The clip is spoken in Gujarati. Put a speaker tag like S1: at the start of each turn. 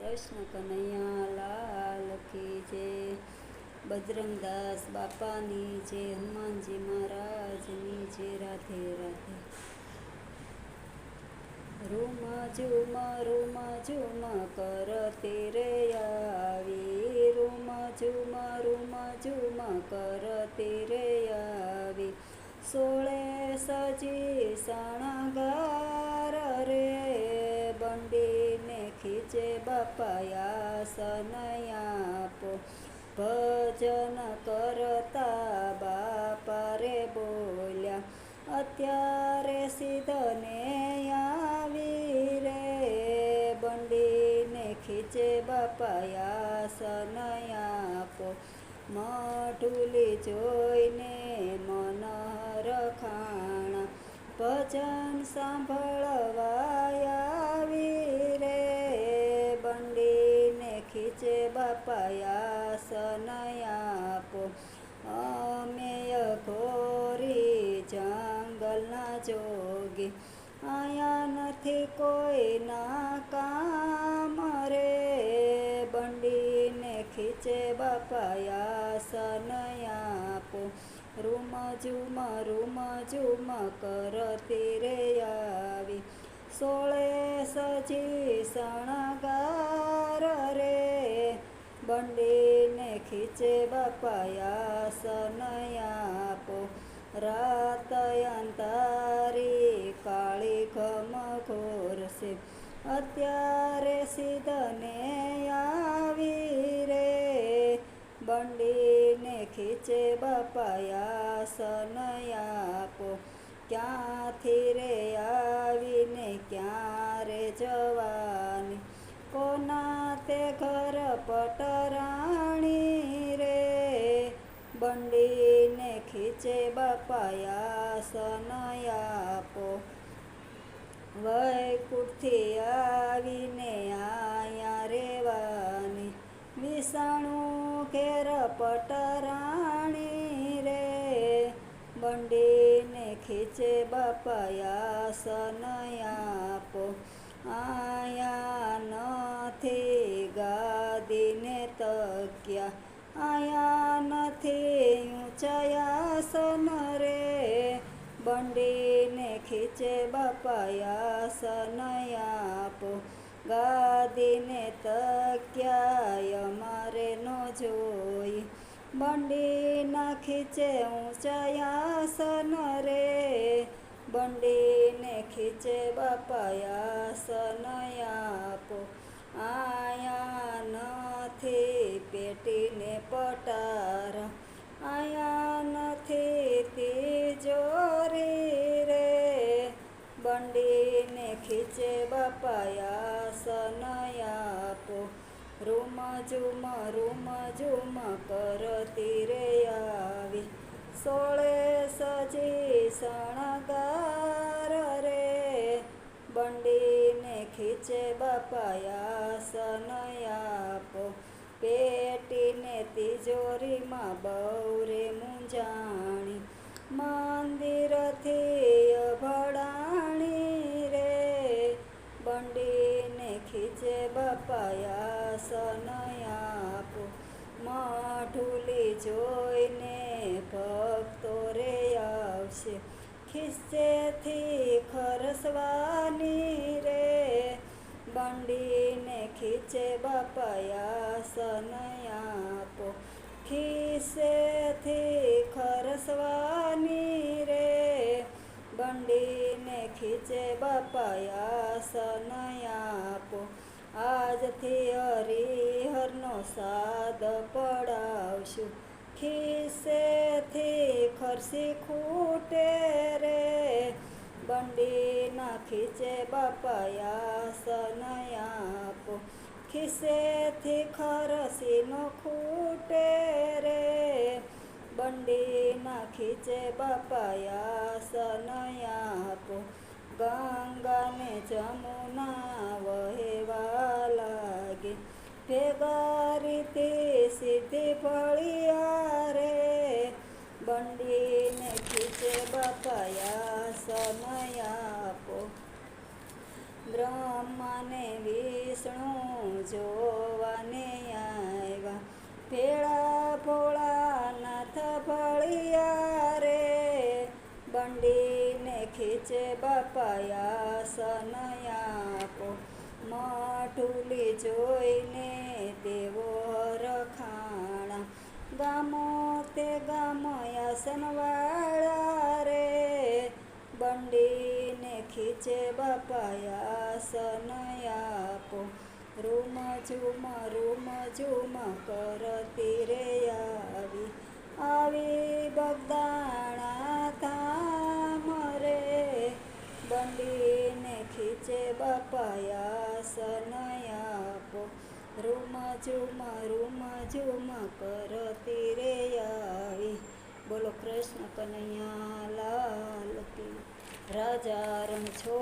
S1: કૃષ્ણ કનૈયા લાલ કી જય, બજરંગદાસ બાપાની જય, હનુમાનજી મહારાજની જય. રાધે રાધે. રૂમ ઝુમ કરતી રે આવી, રૂમ ઝુમ કરતી રે આવી, સોળે સજી શણગાર રે, બંડીને ખીચે બાપાયા સનયાપો, ભજન કરતા બાપા રે બોલ્યા, અત્યારે સિદ્ધને આવી રે, બંડીને ખીચે બાપાયા સનયાપો, મઢુલી જોઈને મનહર ખાણા, ભજન સાંભળવા આવી રે, બંડીને ખીચે બાપાયા સનયાપો, અમે ઘોરી જંગલના જોગી, આયા નથી કોઈના કામ રે, બંડીને ખીચે બાપાયા સનયાપો, રૂમ ઝુમ કરતી રે આવી, સોળે સજી શણગાર રે, બંડીને ખીચે બાપાયા સનયાપો, રાત અંધારી કાળી ઘમઘોર છે, અત્યારે સિદ્ધને આવી રે, બંડીને ખીચે બાપાયા સનયાપો, ક્યાંથી રે આવીને ક્યાં રે જવાની, કોના તે ઘર પટરાણી રે, બંડીને ખીચે બાપાયા સનયાપો, વૈકુંઠથી આવીને આયા રેવાની, વિષાણું ઘેર પટરાણી રે, બંડીને ખીચે બાપાયા સનયાપો, આયા નથી ગાદીને તક્યા, આયા નથી ઊંચાયાસન રે, બંડીને ખીચે બાપાયા સનયાપો, ગાદીને તક્યા અમારે ન જોઈ, બંડીના ખીચે ઊંચાયાસન રે, બંડીને ખીચે બાપાયા સનયાપો, આયા નથી પેટીને પટારા, આયા નથી તિજોરી રે, બંડીને ખીચે બાપાયા સનયાપો, રૂમ ઝુમ કરતી રે આવી, સોળે સજી શણગાર રે, બંડીને ખીચે બાપાયા સનયાપો, પેટીને તિજોરીમાં બહુ રે મૂંઝાણી, મંદિરથી અભડાણી રે, બંડીને ખીચે બાપાયા સનયાપો, મઢુલી જોઈને ભક્તો રે આવશે, ખીચેથી ખરસવાની રે, બંડીને ખીચે બાપાયા સનયાપો, ખીસેથી ખરસવાની રે, બંડીને ખીચે બાપાયા સનયાપો, આજથી હરિહરનો સાદ પડાવશું, ખીસેથી ખરસી ખૂટે રે, બંડીના ખીચે બાપાયા સનયાપો, ખીસેથી ખરસી ન ખૂટે રે, બંડીના ખીચે બાપાયા સનયાપો, ગંગાને જમુના વહેવા લાગે, ભેગા રીતે સીધી ભળિયા રે, બંડીને ખીચે બાપાયા સનયાપો, બ્રહ્માને વિષ્ણુ જો ઢૂલી જોઈને દેવો રખાણા. ગામો તે ગામયાસનવાળા રે, બંડીને ખીચે બાપા આસન આપો. રૂમ ઝૂમ કરતી રે આવી બગદાણા ધામ રે, બંડીને ખીચે બાપા આસન આપો. રૂમ ઝૂમ કરતી રે આવી. બોલો કૃષ્ણ કનૈયા લાલ કી. રાજા રણ છોડ